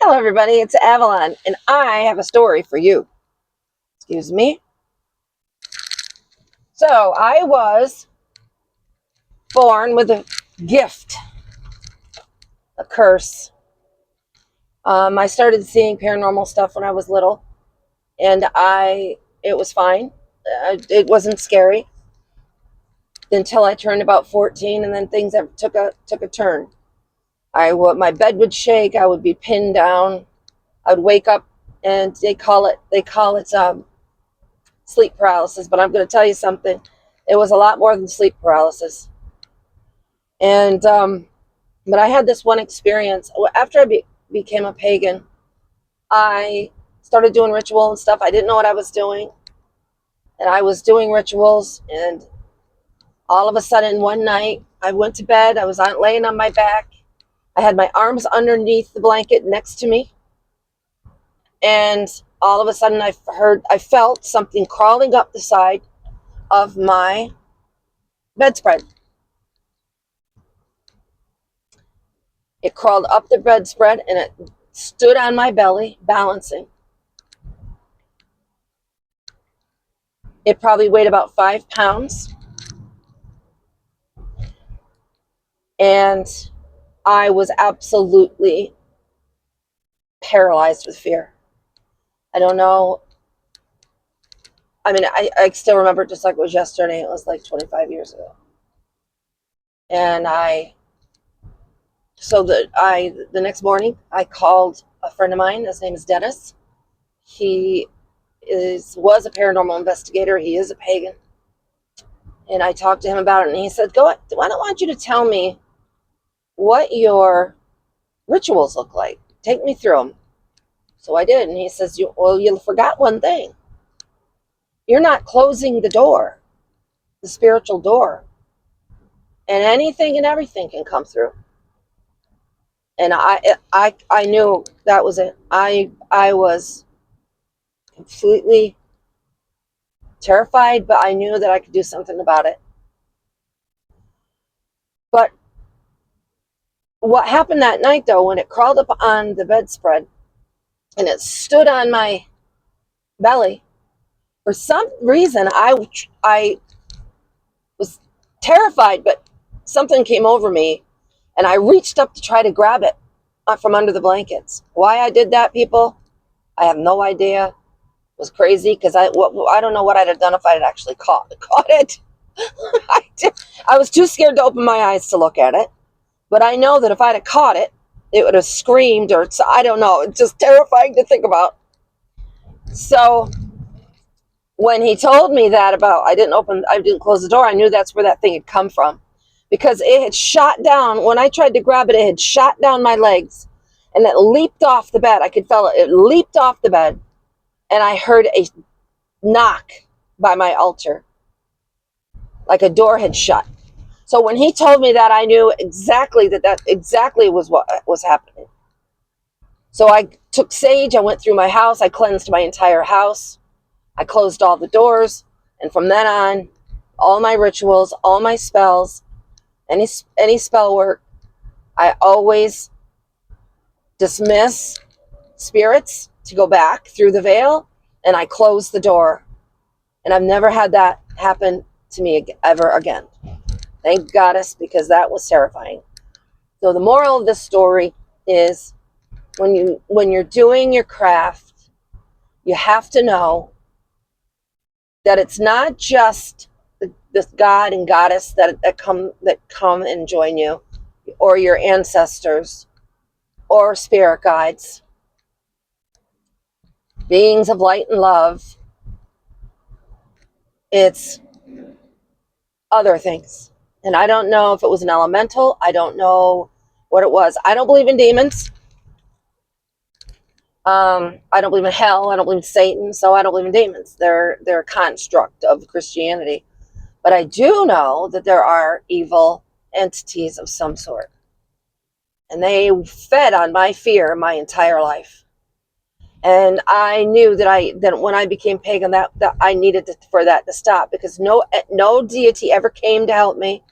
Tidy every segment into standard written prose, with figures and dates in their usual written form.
Hello everybody, it's Avalon, and I have a story for you. Excuse me. So, I was born with a gift, a curse. I started seeing paranormal stuff when I was little, and it was fine. It wasn't scary until I turned about 14, and then things took a turn. My bed would shake, I would be pinned down, I would wake up, and they call it sleep paralysis, but I'm going to tell you something. It was a lot more than sleep paralysis. And but I had this one experience after I became a pagan. I started doing ritual and stuff. I didn't know what I was doing, and I was doing rituals, and all of a sudden one night I went to bed. I was laying on my back. I had my arms underneath the blanket next to me, and all of a sudden I felt something crawling up the side of my bedspread. It crawled up the bedspread and it stood on my belly, balancing. It probably weighed about 5 pounds. And I was absolutely paralyzed with fear. I don't know. I mean, I still remember it just like it was yesterday. It was like 25 years ago. And the next morning, I called a friend of mine. His name is Dennis. He was a paranormal investigator. He is a pagan. And I talked to him about it, and he said, why don't I want you to tell me what your rituals look like. Take me through them. So I did, and he says, you forgot one thing. You're not closing the door, the spiritual door. And anything and everything can come through. And I knew that was it. I was completely terrified, but I knew that I could do something about it. But what happened that night, though, when it crawled up on the bedspread and it stood on my belly, for some reason I was terrified, but something came over me, and I reached up to try to grab it from under the blankets. Why I did that, people, I have no idea. It was crazy, because I don't know what I'd have done if I had actually caught it. I was too scared to open my eyes to look at it. But I know that if I'd have caught it, it would have screamed, or I don't know. It's just terrifying to think about. So when he told me that about I didn't close the door, I knew that's where that thing had come from. Because it had shot down. When I tried to grab it, it had shot down my legs, and it leaped off the bed. I could feel it. It leaped off the bed, and I heard a knock by my altar, like a door had shut. So when he told me that, I knew exactly that exactly was what was happening. So I took sage, I went through my house, I cleansed my entire house, I closed all the doors, and from then on, all my rituals, all my spells, any spell work, I always dismiss spirits to go back through the veil, and I close the door. And I've never had that happen to me ever again. Thank Goddess, because that was terrifying. So the moral of this story is, when you're doing your craft, you have to know that it's not just the God and Goddess that come and join you, or your ancestors, or spirit guides, beings of light and love. It's other things. And I don't know if it was an elemental. I don't know what it was. I don't believe in demons. I don't believe in hell. I don't believe in Satan. So I don't believe in demons. They're a construct of Christianity. But I do know that there are evil entities of some sort. And they fed on my fear my entire life. And I knew that when I became pagan, that I needed for that to stop, because no deity ever came to help me.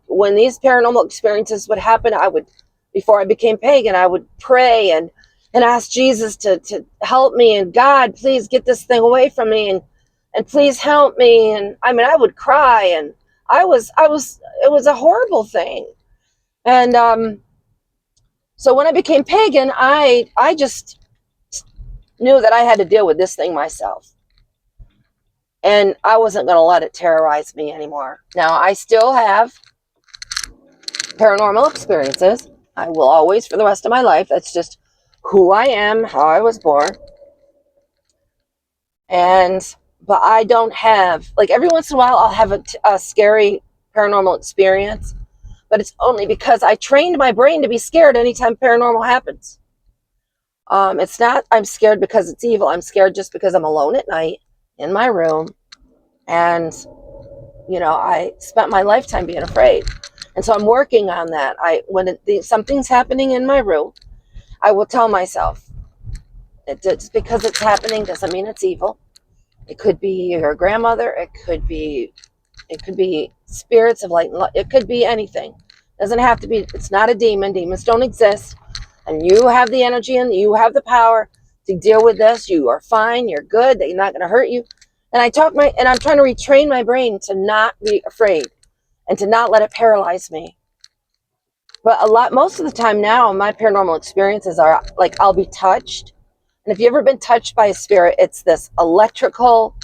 When these paranormal experiences would happen, before I became pagan, I would pray and and ask Jesus to help me, and God, please get this thing away from me, and please help me. And I mean, I would cry, and it was a horrible thing. And so when I became pagan, I just knew that I had to deal with this thing myself. And I wasn't going to let it terrorize me anymore. Now, I still have paranormal experiences. I will always for the rest of my life. That's just who I am, how I was born. But I don't have, like, every once in a while I'll have a scary paranormal experience, but it's only because I trained my brain to be scared anytime paranormal happens. It's not I'm scared because it's evil. I'm scared just because I'm alone at night in my room, and I spent my lifetime being afraid. And so I'm working on that. When something's happening in my room, I will tell myself, just because it's happening doesn't mean it's evil. It could be your grandmother. It could be spirits of light. It could be anything. It doesn't have to be. It's not a demon. Demons don't exist. And you have the energy and you have the power to deal with this. You are fine. You're good. They're not going to hurt you. And I'm trying to retrain my brain to not be afraid and to not let it paralyze me. But most of the time now, my paranormal experiences are like, I'll be touched. And if you've ever been touched by a spirit, it's this electrical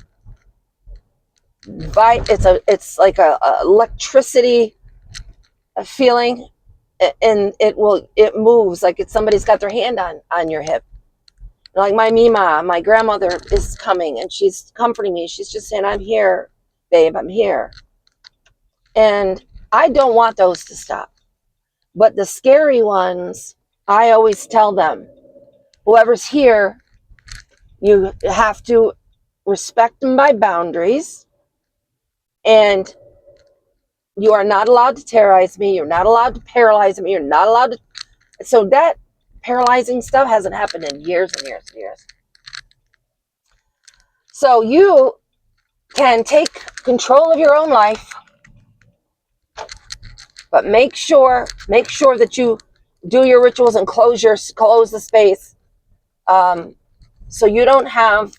it's like a electricity feeling, and it moves like it's somebody's got their hand on your hip. Like my Mima, my grandmother, is coming and she's comforting me. She's just saying, I'm here, babe, I'm here. And I don't want those to stop. But the scary ones, I always tell them, whoever's here, you have to respect my boundaries, and you are not allowed to terrorize me. You're not allowed to paralyze me. You're not allowed to. So that paralyzing stuff hasn't happened in years and years and years. So you can take control of your own life, but make sure that you do your rituals and close the space, so you don't have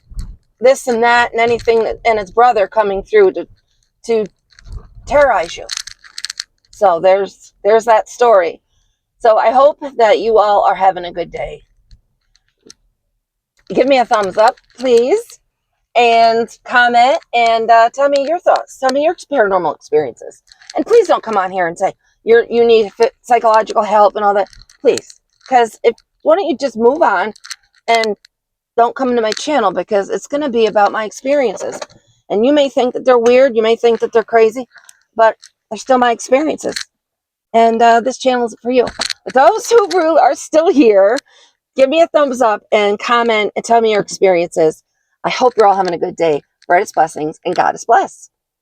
this and that and anything and its brother coming through to terrorize you. So there's that story. So I hope that you all are having a good day. Give me a thumbs up, please, and comment, and tell me your thoughts. Tell me your paranormal experiences. And please don't come on here and say you need psychological help and all that. Please, because why don't you just move on and don't come to my channel, because it's going to be about my experiences. And you may think that they're weird, you may think that they're crazy, but they're still my experiences. And this channel is for you. But those who are still here, give me a thumbs up and comment and tell me your experiences. I hope you're all having a good day. Brightest blessings, and God is blessed.